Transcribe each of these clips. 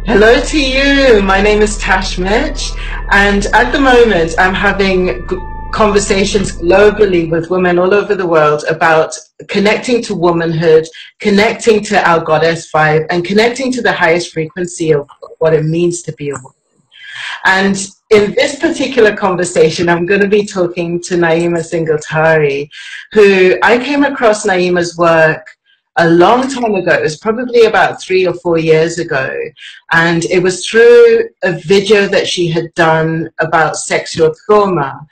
Hello to you. My name is Tash Mitch, and at the moment I'm having conversations globally with women all over the world about connecting to womanhood, connecting to our goddess vibe, and connecting to the highest frequency of what it means to be a woman. And in this particular conversation, I'm going to be talking to Naima Singletary, who I came across Naima's work a long time ago. It was probably about 3 or 4 years ago. And it was through a video that she had done about sexual trauma.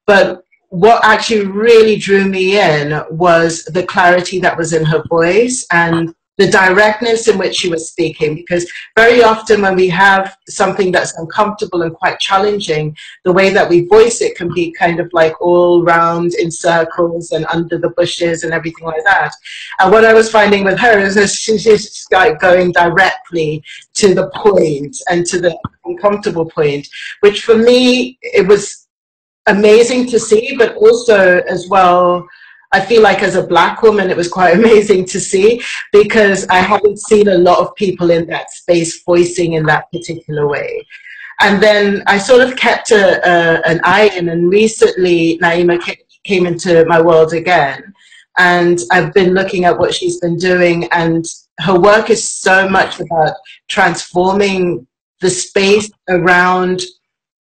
But what actually really drew me in was the clarity that was in her voice and the directness in which she was speaking, because very often when we have something that's uncomfortable and quite challenging, the way that we voice it can be kind of like all round in circles and under the bushes and everything like that. And what I was finding with her is that she's like going directly to the point and to the uncomfortable point, which for me, it was amazing to see, but also as well, I feel like as a Black woman, it was quite amazing to see, because I haven't seen a lot of people in that space voicing in that particular way. And then I sort of kept an eye in, and recently Naima came into my world again. And I've been looking at what she's been doing, and her work is so much about transforming the space around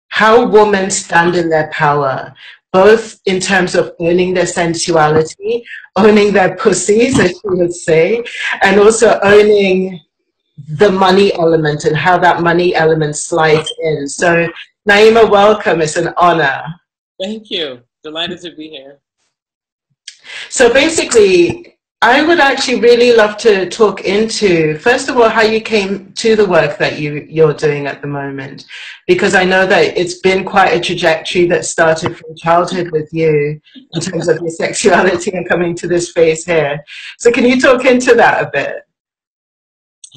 how women stand in their power, both in terms of owning their sensuality, owning their pussies, as she would say, and also owning the money element and how that money element slides in. So, Naima, welcome. It's an honor. Thank you. Delighted to be here. So basically, I would actually really love to talk into, first of all, how you came to the work that you're doing at the moment, because I know that it's been quite a trajectory that started from childhood with you in terms of your sexuality and coming to this phase here. So can you talk into that a bit?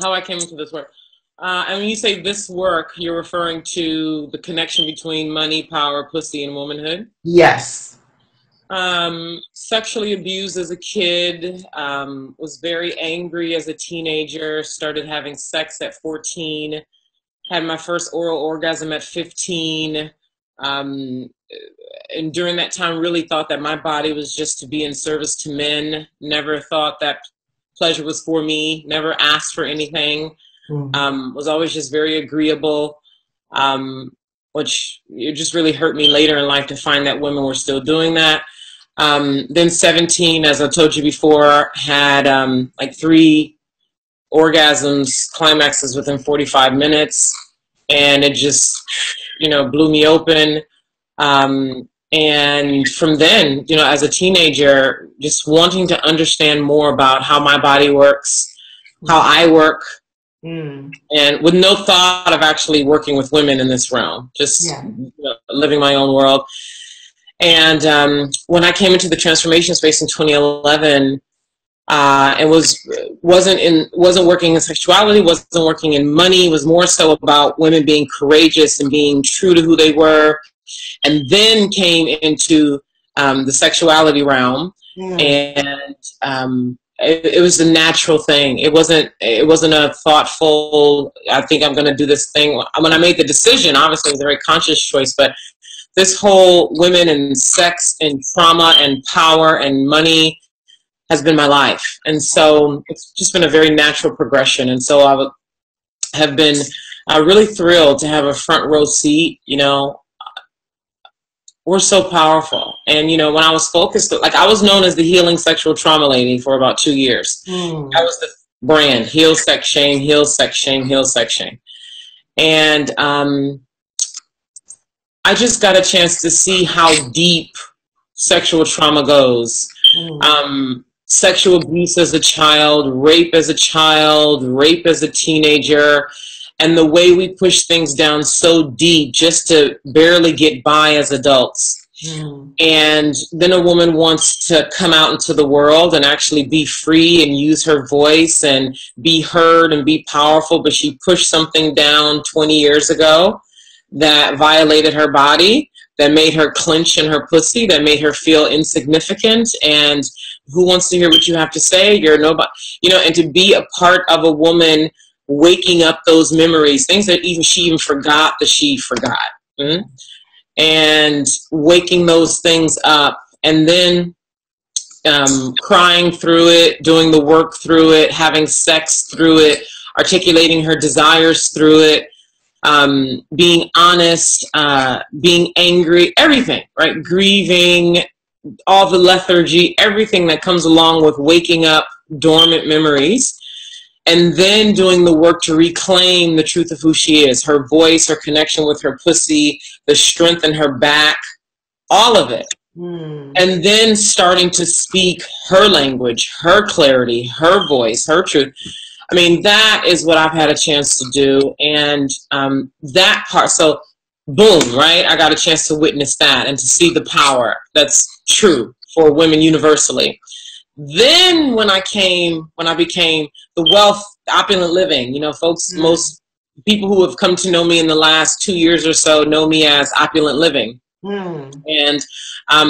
How I came into this work. And when you say this work, you're referring to the connection between money, power, pussy, and womanhood? Yes. Sexually abused as a kid, was very angry as a teenager, started having sex at 14, had my first oral orgasm at 15, and during that time really thought that my body was just to be in service to men, never thought that pleasure was for me, never asked for anything, was always just very agreeable, which it just really hurt me later in life to find that women were still doing that. Then 17, as I told you before, had like 3 orgasms, climaxes within 45 minutes, and it just, you know, blew me open. And from then, you know, as a teenager, just wanting to understand more about how my body works, how I work, and with no thought of actually working with women in this realm, just you know, living my own world. And when I came into the transformation space in 2011, it wasn't working in sexuality, wasn't working in money, was more so about women being courageous and being true to who they were, and then came into the sexuality realm, and it was a natural thing. It wasn't a thoughtful, I think I'm going to do this thing. When I made the decision, obviously it was a very conscious choice, but this whole women and sex and trauma and power and money has been my life. And so it's just been a very natural progression. And so I have been really thrilled to have a front row seat. You know, we're so powerful. And, you know, when I was focused, like I was known as the healing sexual trauma lady for about 2 years. That was the brand, heal, sex, shame, heal, sex, shame, heal, sex, shame. And I just got a chance to see how deep sexual trauma goes. Sexual abuse as a child, rape as a child, rape as a teenager, and the way we push things down so deep just to barely get by as adults. And then a woman wants to come out into the world and actually be free and use her voice and be heard and be powerful, but she pushed something down 20 years ago that violated her body, that made her clench in her pussy, that made her feel insignificant. And who wants to hear what you have to say? You're nobody, you know. And to be a part of a woman waking up those memories, things that she even forgot that she forgot. Mm-hmm. And waking those things up, and then crying through it, doing the work through it, having sex through it, articulating her desires through it, being honest, being angry, everything, right? Grieving, all the lethargy, everything that comes along with waking up dormant memories. And then doing the work to reclaim the truth of who she is, her voice, her connection with her pussy, the strength in her back, all of it. And then starting to speak her language, her clarity, her voice, her truth. I mean, that is what I've had a chance to do. And that part, so boom, right? I got a chance to witness that and to see the power that's true for women universally. Then when I became the wealth, the opulent living, you know, folks, most people who have come to know me in the last 2 years or so know me as opulent living. And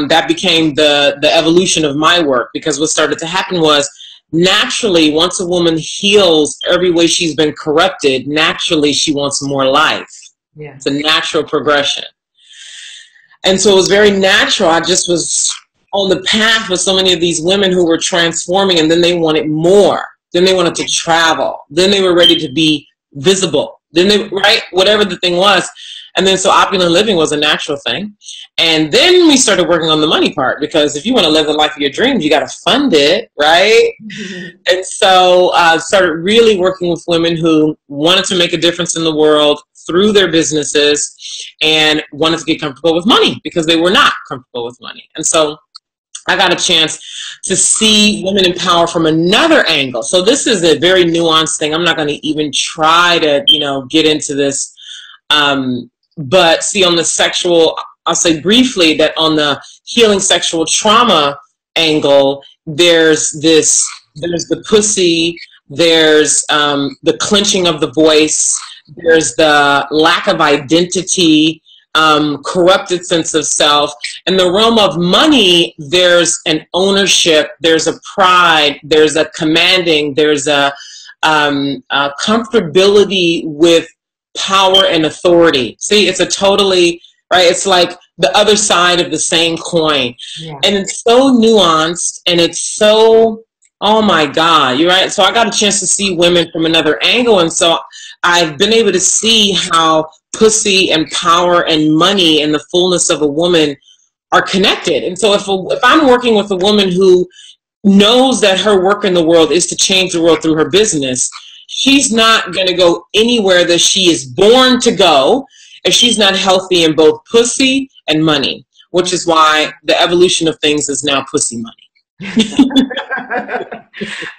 that became the evolution of my work, because what started to happen was, naturally, once a woman heals every way she's been corrupted, naturally she wants more life. Yeah. It's a natural progression. And so it was very natural. I just was on the path with so many of these women who were transforming, and then they wanted more. Then they wanted to travel. Then they were ready to be visible. Then they, right, whatever the thing was. And then so opulent living was a natural thing. And then we started working on the money part, because if you want to live the life of your dreams, you got to fund it, right? And so I started really working with women who wanted to make a difference in the world through their businesses and wanted to get comfortable with money because they were not comfortable with money. And so I got a chance to see women in power from another angle. So this is a very nuanced thing. I'm not going to even try to, you know, get into this. But see, on the sexual, I'll say briefly that on the healing sexual trauma angle, there's the pussy, there's the clenching of the voice, there's the lack of identity, corrupted sense of self. In the realm of money, there's an ownership, there's a pride, there's a commanding, there's a comfortability with power and authority. See, it's a totally, right, it's like the other side of the same coin. Yeah. And it's so nuanced, and it's so, oh my God, you're right. So I got a chance to see women from another angle. And so I've been able to see how pussy and power and money and the fullness of a woman are connected. And so if I'm working with a woman who knows that her work in the world is to change the world through her business, she's not going to go anywhere that she is born to go if she's not healthy in both pussy and money, which is why the evolution of things is now Pussy Money.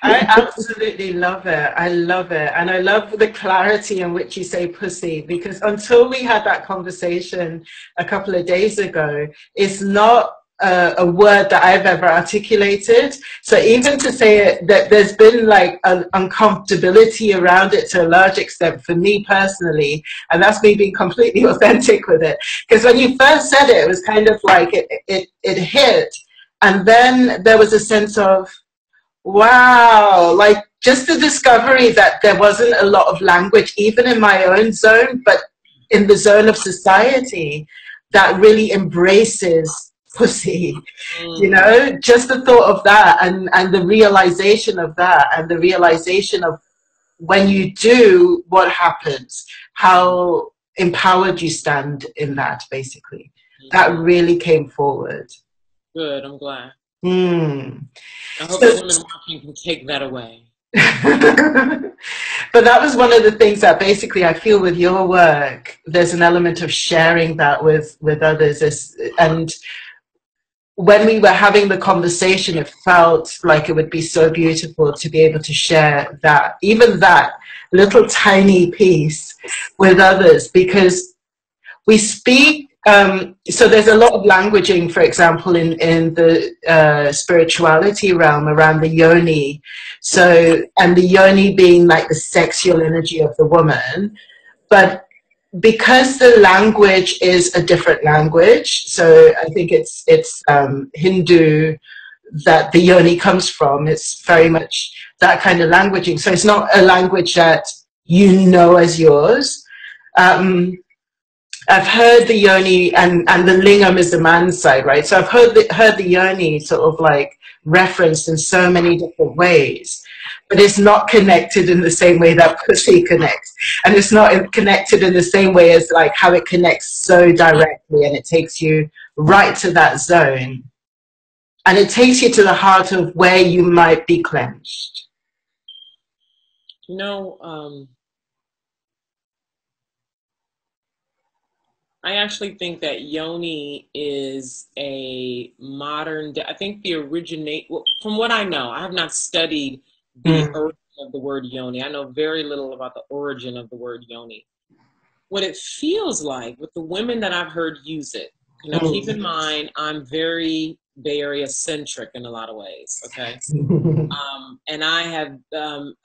I absolutely love it. I love it. And I love the clarity in which you say pussy, because until we had that conversation a couple of days ago, it's not a word that I've ever articulated. So even to say it, that there's been like an uncomfortability around it to a large extent for me personally, and that's me being completely authentic with it. Because when you first said it, it was kind of like it hit, and then there was a sense of, wow, like just the discovery that there wasn't a lot of language, even in my own zone, but in the zone of society that really embraces pussy, you know, just the thought of that, and the realization of that, and the realization of when you do, what happens, how empowered you stand in that, basically. That really came forward. Good, I'm glad. I hope the women watching can take that away. But that was one of the things that basically I feel with your work, there's an element of sharing that with others. And when we were having the conversation, it felt like it would be so beautiful to be able to share that, even that little tiny piece with others, because we speak. So there's a lot of languaging, for example, in the spirituality realm around the yoni. So, and the yoni being like the sexual energy of the woman, but because the language is a different language, so I think it's Hindu that the yoni comes from. It's very much that kind of languaging. So it's not a language that you know as yours. I've heard the yoni and the lingam is the man's side, right? So I've heard the yoni sort of like referenced in so many different ways, but it's not connected in the same way that pussy connects. And it's not connected in the same way as like how it connects so directly, and it takes you right to that zone. And it takes you to the heart of where you might be clenched. You know, I actually think that yoni is a modern, I think the well, from what I know, I have not studied the origin of the word yoni. I know very little about the origin of the word yoni. What it feels like with the women that I've heard use it, you know, keep in mind, I'm very Bay Area centric in a lot of ways, okay? And I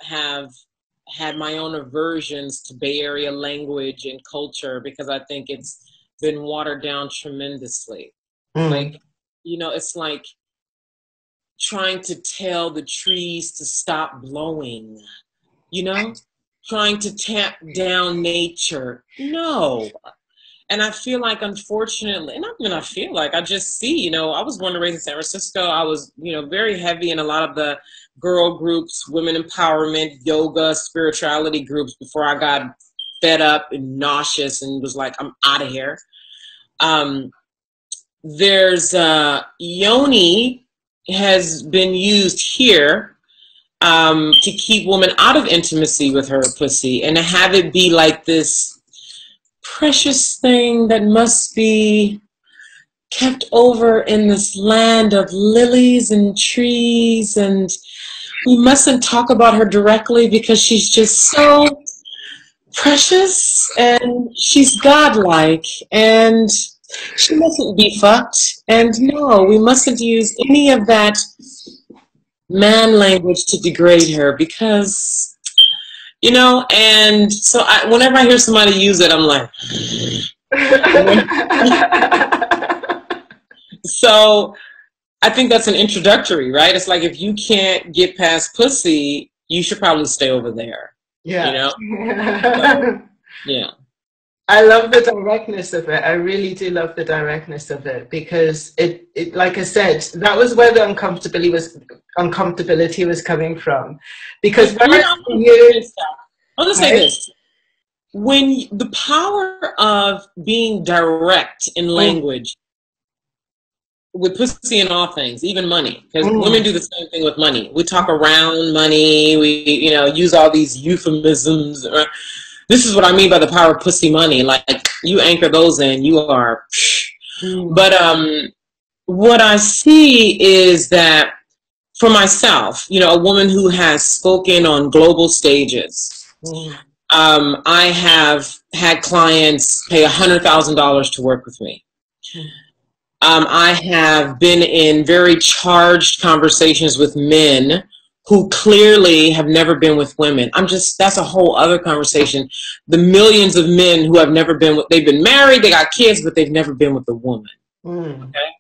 have had my own aversions to Bay Area language and culture because I think it's been watered down tremendously. Like, you know, it's like trying to tell the trees to stop blowing, you know, trying to tamp down nature. No. And I feel like, unfortunately, not even I feel like, I just see, you know, I was born and raised in San Francisco. I was, you know, very heavy in a lot of the girl groups, women empowerment, yoga, spirituality groups before I got fed up and nauseous and was like, I'm out of here. There's yoni has been used here to keep women out of intimacy with her pussy and to have it be like this precious thing that must be kept over in this land of lilies and trees, and we mustn't talk about her directly because she's just so precious and she's godlike and she mustn't be fucked. And no, we mustn't use any of that man language to degrade her because, you know, and so whenever I hear somebody use it, I'm like, so I think that's an introductory, right? It's like, if you can't get past pussy, you should probably stay over there. Yeah. You know? So, yeah. I love the directness of it. I really do love the directness of it because it like I said, that was where the uncomfortability was coming from. Because when I'll just say this. When the power of being direct in language with pussy and all things, even money, because women do the same thing with money. We talk around money. We, you know, use all these euphemisms. This is what I mean by the power of pussy money. Like, you anchor those in, you are. But what I see is that for myself, you know, a woman who has spoken on global stages, I have had clients pay $100,000 to work with me. I have been in very charged conversations with men who clearly have never been with women. That's a whole other conversation. The millions of men who have never been with, they've been married, they got kids, but they've never been with a woman. Okay?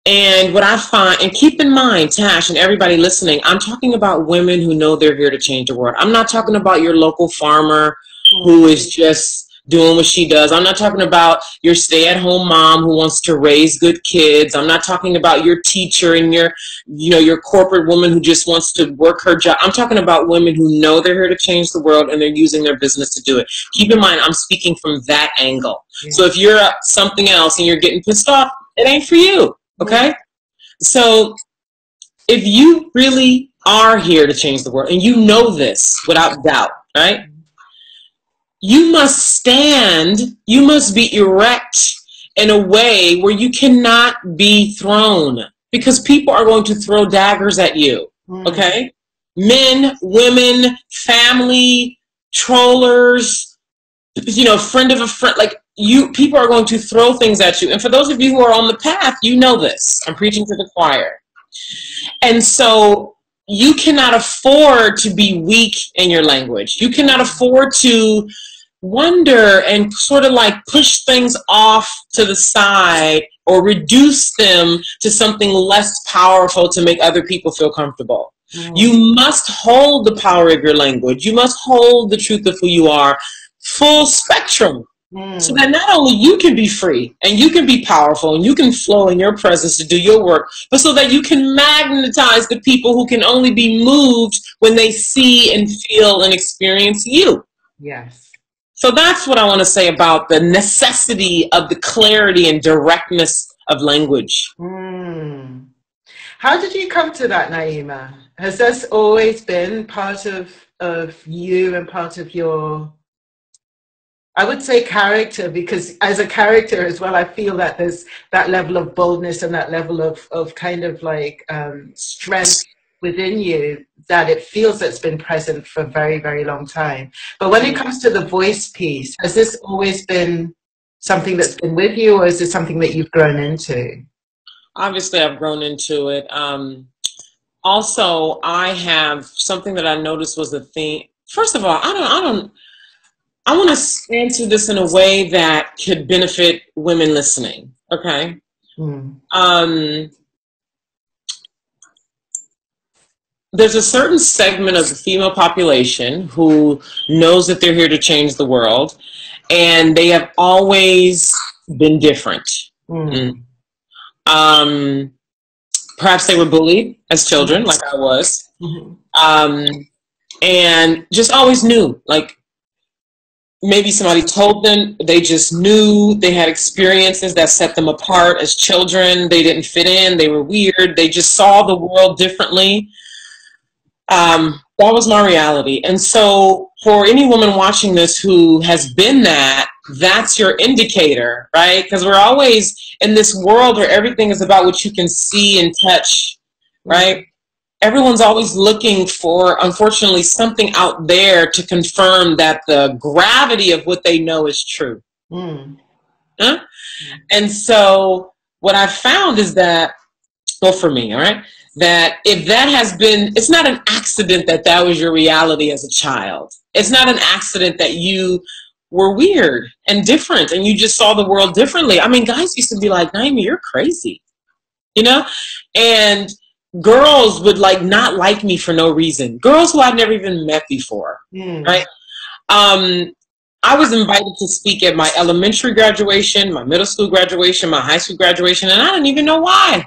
And what I find, and keep in mind, Tash, and everybody listening, I'm talking about women who know they're here to change the world. I'm not talking about your local farmer who is just doing what she does. I'm not talking about your stay-at-home mom who wants to raise good kids. I'm not talking about your teacher and your, you know, your corporate woman who just wants to work her job. I'm talking about women who know they're here to change the world and they're using their business to do it. Keep in mind, I'm speaking from that angle. So if you're something else and you're getting pissed off, it ain't for you. Okay? So if you really are here to change the world, and you know this without doubt, right? You must stand, you must be erect in a way where you cannot be thrown, because people are going to throw daggers at you, okay? Men, women, family, trollers, you know, friend of a friend, like people are going to throw things at you. And for those of you who are on the path, you know this. I'm preaching to the choir. And so you cannot afford to be weak in your language. You cannot afford to wonder and sort of like push things off to the side or reduce them to something less powerful to make other people feel comfortable. You must hold the power of your language. You must hold the truth of who you are, full spectrum, so that not only you can be free and you can be powerful and you can flow in your presence to do your work, but so that you can magnetize the people who can only be moved when they see and feel and experience you. Yes. So that's what I want to say about the necessity of the clarity and directness of language. How did you come to that, Naima? Has this always been part of you and part of your, I would say, character? Because as a character as well, I feel that there's that level of boldness and that level of kind of like strength within you that it feels that's been present for a very, very long time. But when it comes to the voice piece, has this always been something that's been with you, or is this something that you've grown into? Obviously, I've grown into it. Also, I have something that I noticed was a theme. First of all, I want to answer this in a way that could benefit women listening. Okay. There's a certain segment of the female population who knows that they're here to change the world, and they have always been different. Perhaps they were bullied as children, like I was, and just always knew, like maybe somebody told them, they just knew, they had experiences that set them apart as children. They didn't fit in, they were weird, they just saw the world differently. That was my reality. And so for any woman watching this who has been that, that's your indicator, right? Because we're always in this world where everything is about what you can see and touch, right? Everyone's always looking for, unfortunately, something out there to confirm that the gravity of what they know is true. Huh? And so what I found is that, well, for me, all right, that if that has been, it's not an accident that that was your reality as a child. It's not an accident that you were weird and different and you just saw the world differently. I mean, guys used to be like, Naima, you're crazy, you know? And girls would like not like me for no reason. Girls who I'd never even met before, right? I was invited to speak at my elementary graduation, my middle school graduation, my high school graduation, and I didn't even know why.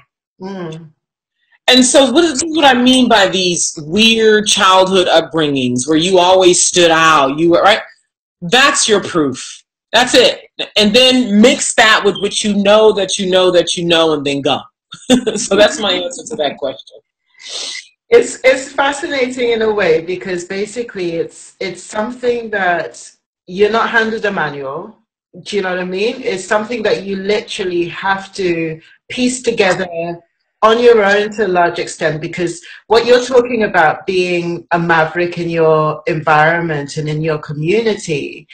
And so this is what I mean by these weird childhood upbringings where you always stood out. You were, right? That's your proof. That's it. And then mix that with what you know that you know that you know, and then go. So that's my answer to that question. It's fascinating in a way, because basically it's something that you're not handed a manual. Do you know what I mean? It's something that you literally have to piece together on your own to a large extent, because what you're talking about, being a maverick in your environment and in your community,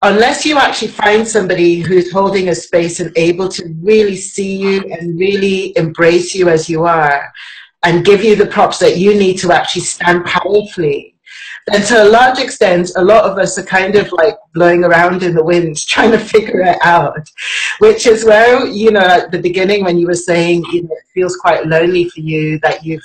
unless you actually find somebody who's holding a space and able to really see you and really embrace you as you are and give you the props that you need to actually stand powerfully, then to a large extent, a lot of us are kind of like blowing around in the wind, trying to figure it out, which is where, you know, at the beginning when you were saying, you know, it feels quite lonely for you, that you've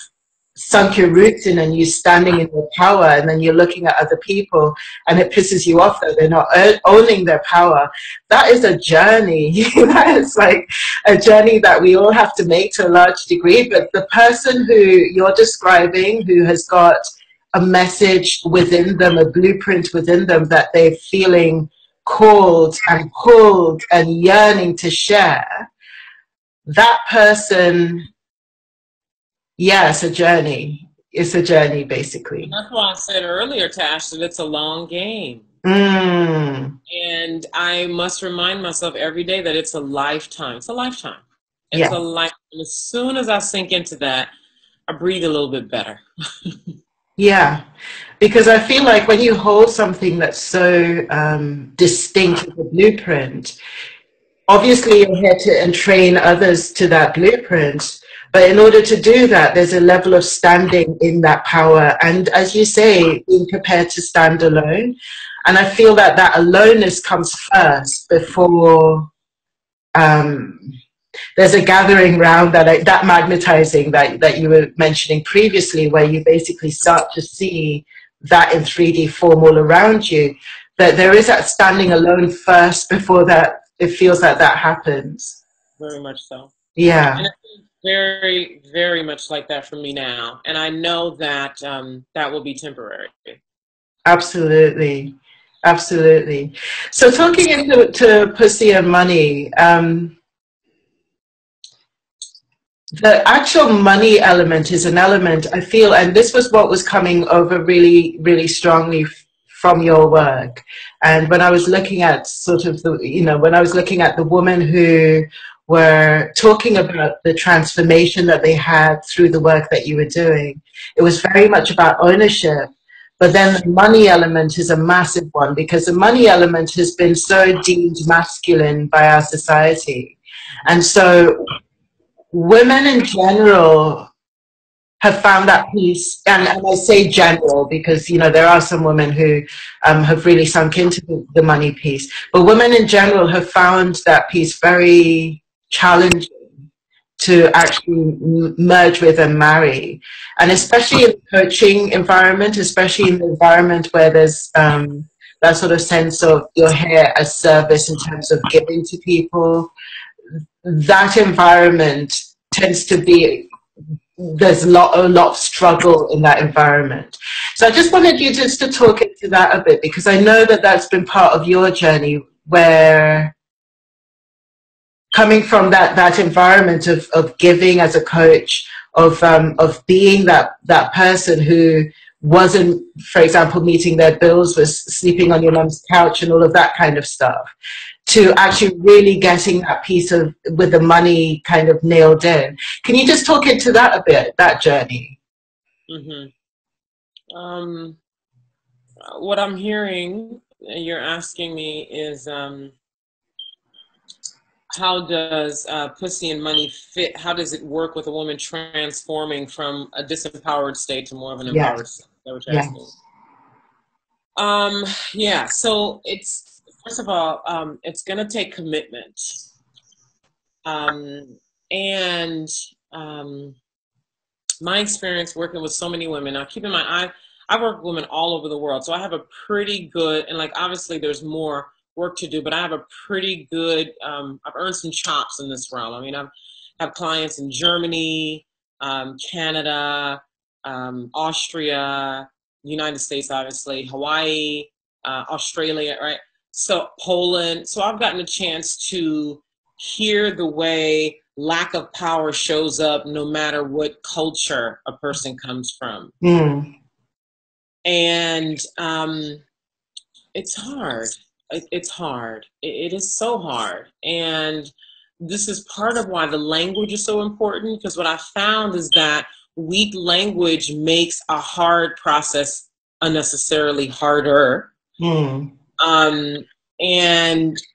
sunk your roots in and you're standing in your power, and then you're looking at other people and it pisses you off that they're not owning their power. That is a journey. That is like a journey that we all have to make to a large degree. But the person who you're describing, who has got a message within them, a blueprint within them that they're feeling called and pulled and yearning to share, that person, yeah, it's a journey. It's a journey, basically. That's why I said earlier, Tash, that it's a long game. And I must remind myself every day that it's a lifetime. It's a lifetime. It's a lifetime. As soon as I sink into that, I breathe a little bit better. Yeah, because I feel like when you hold something that's so distinct as a blueprint, obviously you're here to entrain others to that blueprint. But in order to do that, there's a level of standing in that power. And as you say, being prepared to stand alone. And I feel that that aloneness comes first before there's a gathering round that magnetizing that you were mentioning previously, where you basically start to see that in 3D form all around you, that there is that standing alone first before that it feels like that happens. Very much so. Yeah. And it's very, very much like that for me now. And I know that that will be temporary. Absolutely. Absolutely. So talking into Pussy and Money, the actual money element is an element, I feel, and this was what was coming over really, really strongly from your work. And when I was looking at sort of the, you know, when I was looking at the women who were talking about the transformation that they had through the work that you were doing, it was very much about ownership. But then the money element is a massive one, because the money element has been so deemed masculine by our society. And so women in general have found that peace, and I say general because, you know, there are some women who have really sunk into the money piece, but women in general have found that piece very challenging to actually merge with and marry. And especially in the coaching environment, especially in the environment where there's that sort of sense of you're here as service in terms of giving to people, that environment tends to be, there's a lot of struggle in that environment. So I just wanted you just to talk into that a bit, because I know that that's been part of your journey, where coming from that environment of giving as a coach, of being that person who wasn't, for example, meeting their bills, was sleeping on your mum's couch and all of that kind of stuff, to actually really getting that piece of, with the money kind of nailed in. Can you just talk into that a bit, that journey? What I'm hearing, you're asking me, is how does Pussy and Money fit? How does it work with a woman transforming from a disempowered state to more of an empowered state? Is that what you're asking? Yeah, so it's, first of all, it's going to take commitment. And my experience working with so many women, now keep in mind, I work with women all over the world, so I have a pretty good, and like obviously there's more work to do, but I have a pretty good, I've earned some chops in this realm. I mean, I have clients in Germany, Canada, Austria, United States, obviously, Hawaii, Australia, right? So Poland. So I've gotten a chance to hear the way lack of power shows up no matter what culture a person comes from. And it's hard. It's hard. It is so hard. And this is part of why the language is so important, because what I found is that weak language makes a hard process unnecessarily harder. And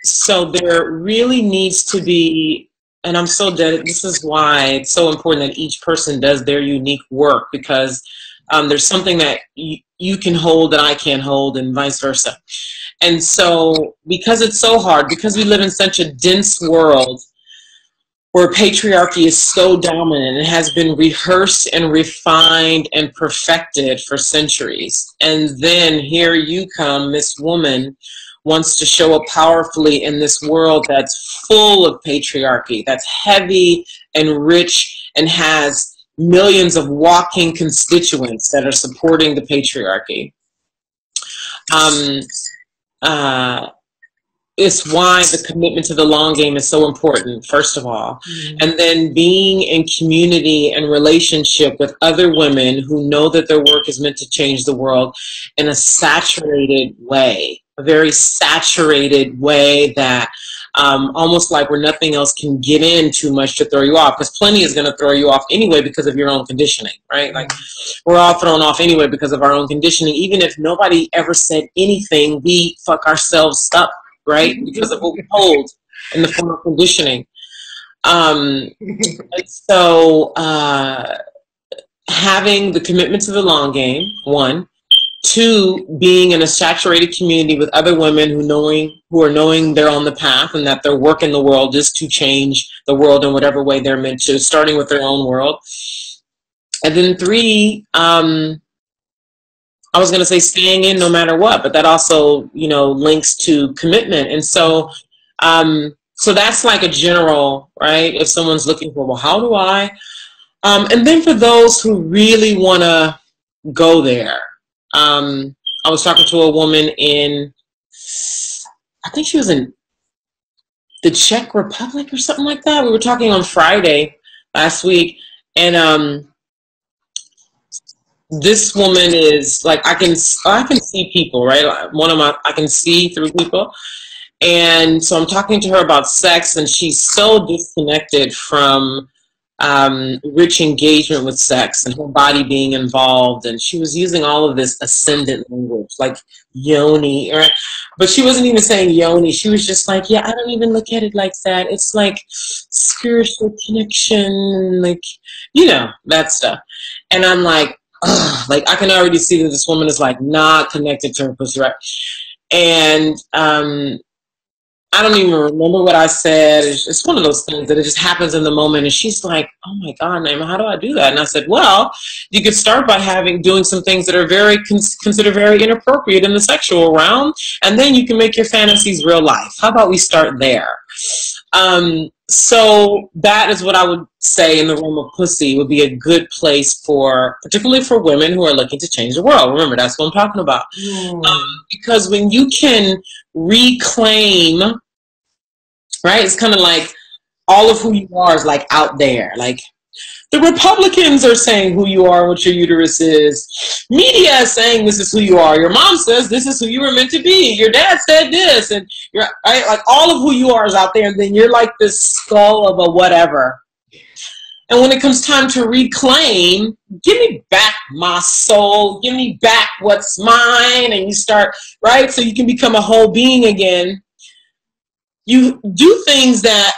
so there really needs to be, and I'm so dedicated, this is why it's so important that each person does their unique work, because there's something that you can hold that I can't hold, and vice versa. And so because it's so hard, because we live in such a dense world where patriarchy is so dominant, it has been rehearsed and refined and perfected for centuries. And then here you come, this woman wants to show up powerfully in this world that's full of patriarchy, that's heavy and rich and has millions of walking constituents that are supporting the patriarchy. It's why the commitment to the long game is so important, first of all. And then being in community and relationship with other women who know that their work is meant to change the world in a saturated way, a very saturated way that almost like where nothing else can get in too much to throw you off, because plenty is going to throw you off anyway because of your own conditioning, right? Like we're all thrown off anyway because of our own conditioning. Even if nobody ever said anything, we fuck ourselves up, right? Because of what we hold in the form of conditioning. And so having the commitment to the long game, one, Two, being in a saturated community with other women who are knowing they're on the path and that their work in the world is to change the world in whatever way they're meant to, starting with their own world. And then three, I was going to say staying in no matter what, but that also, you know, links to commitment. And so, so that's like a general, right? If someone's looking for, well, how do I? And then for those who really want to go there, I was talking to a woman in, I think she was in the Czech Republic or something like that. We were talking on Friday last week, and this woman is like, I can see people, right? I can see through people. And so I'm talking to her about sex, and she's so disconnected from rich engagement with sex and her body being involved. And she was using all of this ascendant language, like yoni, right? But she wasn't even saying yoni. She was just like, yeah, I don't even look at it like that. It's like spiritual connection, like, you know, that stuff. And I'm like, ugh, like, I can already see that this woman is like not connected to her pussy, right? And I don't even remember what I said. It's one of those things that it just happens in the moment. And she's like, oh my God, Naima, how do I do that? And I said, well, you could start by doing some things that are considered very inappropriate in the sexual realm. And then you can make your fantasies real life. How about we start there? So that is what I would say in the realm of pussy would be a good place for, particularly for women who are looking to change the world. Remember, that's what I'm talking about. Because when you can reclaim, right, it's kind of like all of who you are is like out there. Like the Republicans are saying who you are, what your uterus is. Media is saying this is who you are. Your mom says this is who you were meant to be. Your dad said this, and you're right, like all of who you are is out there. And then you're like this skull of a whatever. And when it comes time to reclaim, give me back my soul. Give me back what's mine. And you start, right? So you can become a whole being again. You do things that,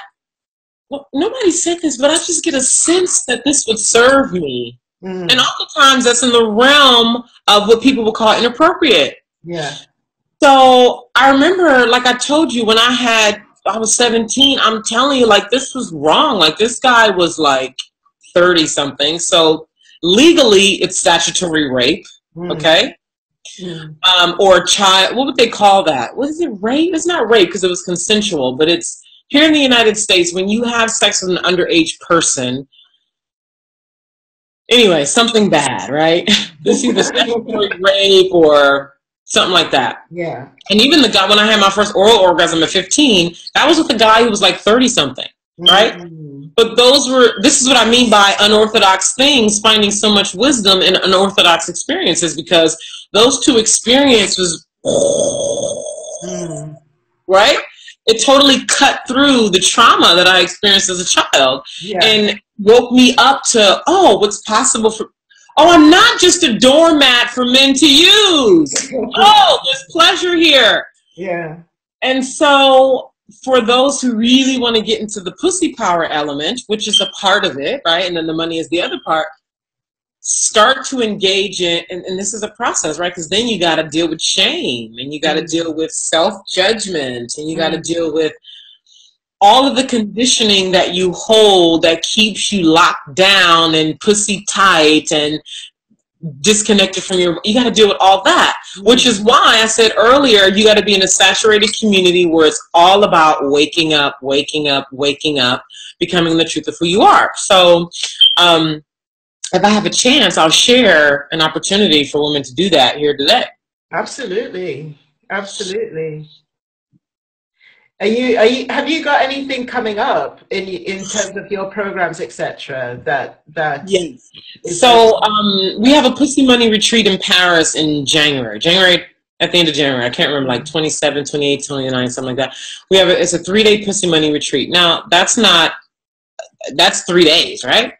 well, nobody said this, but I just get a sense that this would serve me. And oftentimes that's in the realm of what people would call inappropriate. Yeah. So I remember, like I told you, when I was 17, I'm telling you, like, this was wrong. Like, this guy was like 30 something. So legally it's statutory rape. Okay. Or child, what would they call that? What is it, rape? It's not rape because it was consensual, but it's here in the United States, when you have sex with an underage person, anyway, something bad, right? This is either statutory rape or something like that. Yeah. And even the guy, when I had my first oral orgasm at 15, that was with a guy who was like 30 something, right? But this is what I mean by unorthodox things, finding so much wisdom in unorthodox experiences, because those two experiences, right? It totally cut through the trauma that I experienced as a child and woke me up to, oh, what's possible for, oh, I'm not just a doormat for men to use. Oh, there's pleasure here. Yeah. And so for those who really want to get into the pussy power element, which is a part of it, right? And then the money is the other part. Start to engage in, and this is a process, right? Because then you got to deal with shame, and you got to deal with self-judgment, and you got to deal with all of the conditioning that you hold that keeps you locked down and pussy tight and disconnected from you got to deal with all that, which is why I said earlier, you got to be in a saturated community where it's all about waking up, becoming the truth of who you are. So, if I have a chance, I'll share an opportunity for women to do that here today. Absolutely. Absolutely. Have you got anything coming up in terms of your programs, etc.? Yes. So we have a Pussy Money retreat in Paris in January, at the end of January. I can't remember, like 27, 28, 29, something like that. It's a 3-day Pussy Money retreat. Now, that's 3 days, right?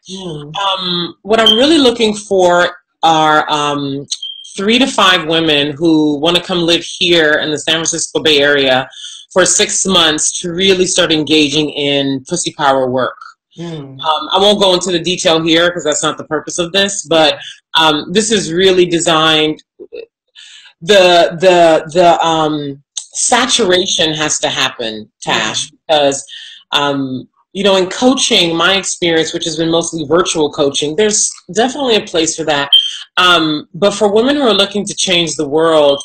What I'm really looking for are 3 to 5 women who want to come live here in the San Francisco Bay Area for 6 months to really start engaging in pussy power work. I won't go into the detail here because that's not the purpose of this, but this is really designed. the saturation has to happen, Tash, because you know, in coaching, my experience, which has been mostly virtual coaching, there's definitely a place for that. But for women who are looking to change the world,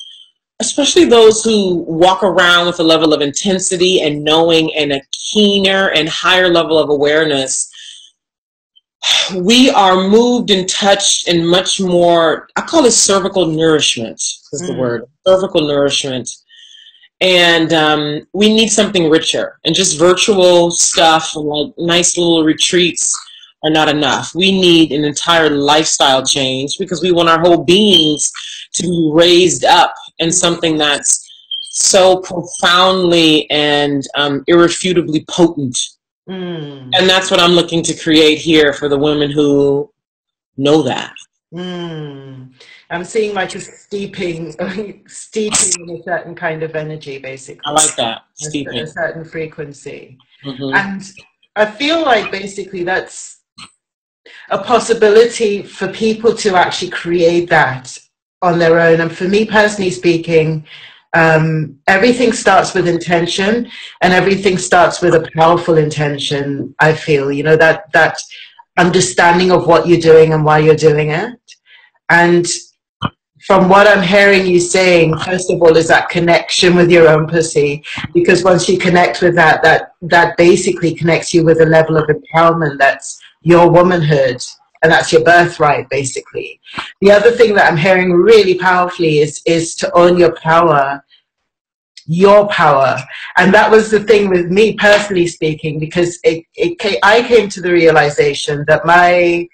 especially those who walk around with a level of intensity and knowing and a keener and higher level of awareness, we are moved and touched in much more, I call it cervical nourishment, is the word, cervical nourishment. And we need something richer, and just virtual stuff and like nice little retreats are not enough. We need an entire lifestyle change because we want our whole beings to be raised up in something that's so profoundly and irrefutably potent. And that's what I'm looking to create here for the women who know that. I'm seeing like a steeping in a certain kind of energy, basically. I like that, steeping. A certain frequency. And I feel like basically that's a possibility for people to actually create that on their own. And for me personally speaking, everything starts with intention, and everything starts with a powerful intention, I feel, you know, that understanding of what you're doing and why you're doing it. And from what I'm hearing you saying, first of all, is that connection with your own pussy, because once you connect with that basically connects you with a level of empowerment that's your womanhood, and that's your birthright, basically. The other thing that I'm hearing really powerfully is to own your power. And that was the thing with me personally speaking, because I came to the realization that my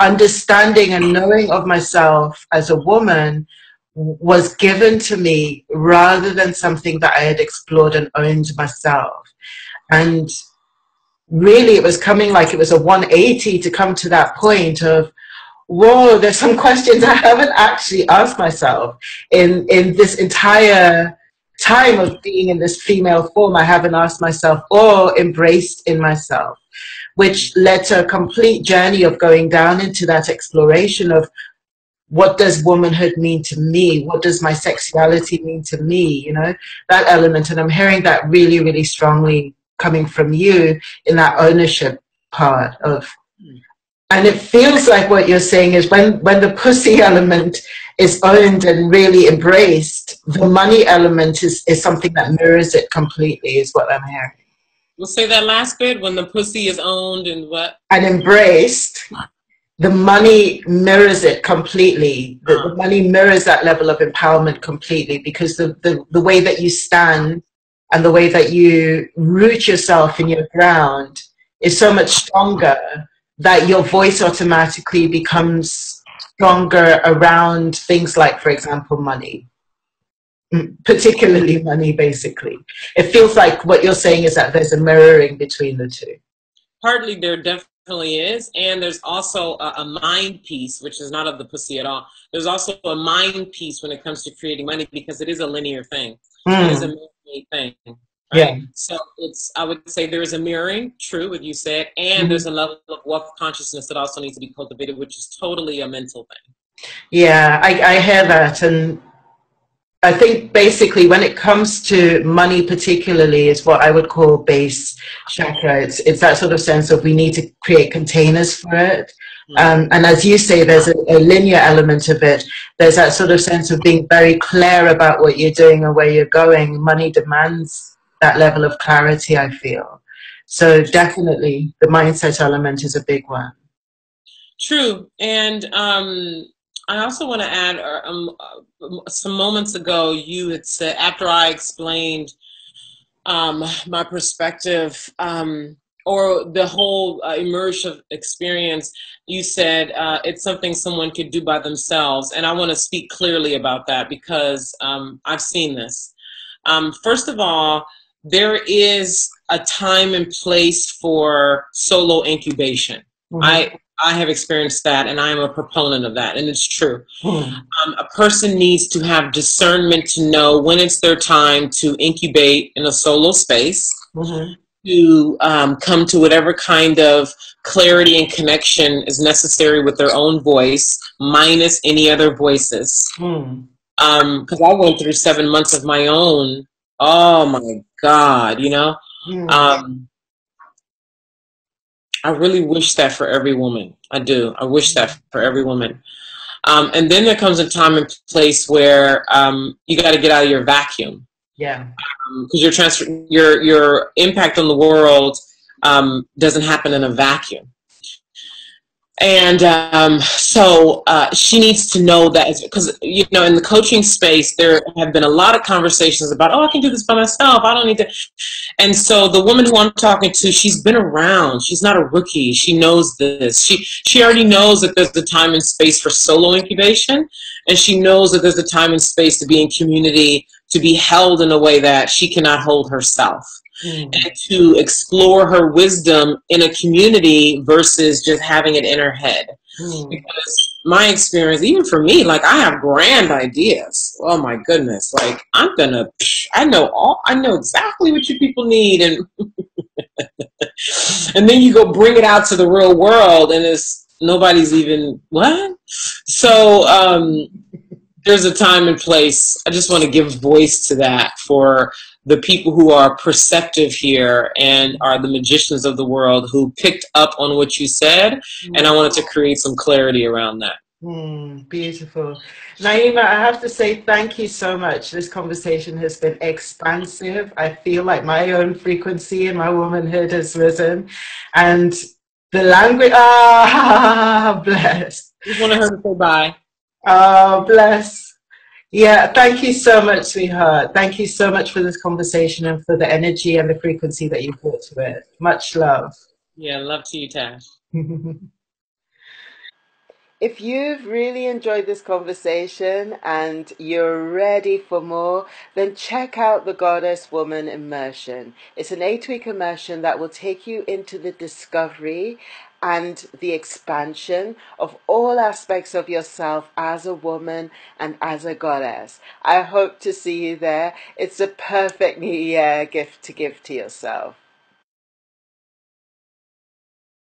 understanding and knowing of myself as a woman was given to me rather than something that I had explored and owned myself. And really it was coming like it was a 180 to come to that point of, whoa, there's some questions I haven't actually asked myself in this entire time of being in this female form. I haven't asked myself or embraced in myself, which led to a complete journey of going down into that exploration of what does womanhood mean to me? What does my sexuality mean to me? You know, that element. And I'm hearing that really, really strongly coming from you in that ownership part of, and it feels like what you're saying is when the pussy element is owned and really embraced, the money element is something that mirrors it completely, is what I'm hearing. We'll say that last bit, when the pussy is owned and what? And embraced, the money mirrors it completely. The money mirrors that level of empowerment completely, because the way that you stand and the way that you root yourself in your ground is so much stronger that your voice automatically becomes stronger around things like, for example, money. Particularly money, basically. It feels like what you're saying is that there's a mirroring between the two. Partly there definitely is, and there's also a mind piece, which is not of the pussy at all. There's also a mind piece when it comes to creating money, because it is a linear thing. It is a man-made thing. Right? Yeah. So it's, I would say there is a mirroring, true, what you said, and there's a level of wealth consciousness that also needs to be cultivated, which is totally a mental thing. Yeah, I hear that. And I think basically when it comes to money particularly is what I would call base chakra. It's that sort of sense of we need to create containers for it. And as you say, there's a linear element of it. There's that sort of sense of being very clear about what you're doing and where you're going. Money demands that level of clarity, I feel. So definitely the mindset element is a big one. True. And I also want to add, some moments ago, you had said, after I explained my perspective or the whole immersive experience, you said it's something someone could do by themselves. And I want to speak clearly about that, because I've seen this. First of all, there is a time and place for solo incubation. I have experienced that, and I am a proponent of that, and it's true. A person needs to have discernment to know when it's their time to incubate in a solo space, to come to whatever kind of clarity and connection is necessary with their own voice, minus any other voices. Because I went through 7 months of my own. Oh my God, you know. I really wish that for every woman. I do. I wish that for every woman. And then there comes a time and place where you got to get out of your vacuum. Yeah. Because your impact on the world doesn't happen in a vacuum. And so she needs to know that, because, you know, in the coaching space, there have been a lot of conversations about, oh, I can do this by myself. I don't need to. And so the woman who I'm talking to, she's been around. She's not a rookie. She knows this. She already knows that there's a time and space for solo incubation. And she knows that there's a time and space to be in community, to be held in a way that she cannot hold herself. And to explore her wisdom in a community versus just having it in her head. Because my experience, even for me, like, I have grand ideas. Oh my goodness. Like, I know exactly what you people need. And and then you go bring it out to the real world and nobody's even, what? So, there's a time and place. I just want to give voice to that for the people who are perceptive here and are the magicians of the world who picked up on what you said. And I wanted to create some clarity around that. Beautiful. Naima, I have to say thank you so much. This conversation has been expansive. I feel like my own frequency and my womanhood has risen. And the language, bless. Just want her to say bye. Oh, bless. Yeah, thank you so much, sweetheart. Thank you so much for this conversation and for the energy and the frequency that you brought to it. Much love. Yeah, love to you, Tash. If you've really enjoyed this conversation and you're ready for more, then check out the Goddess Woman Immersion. It's an 8-week immersion that will take you into the discovery and the expansion of all aspects of yourself as a woman and as a goddess. I hope to see you there. It's a perfect New Year gift to give to yourself.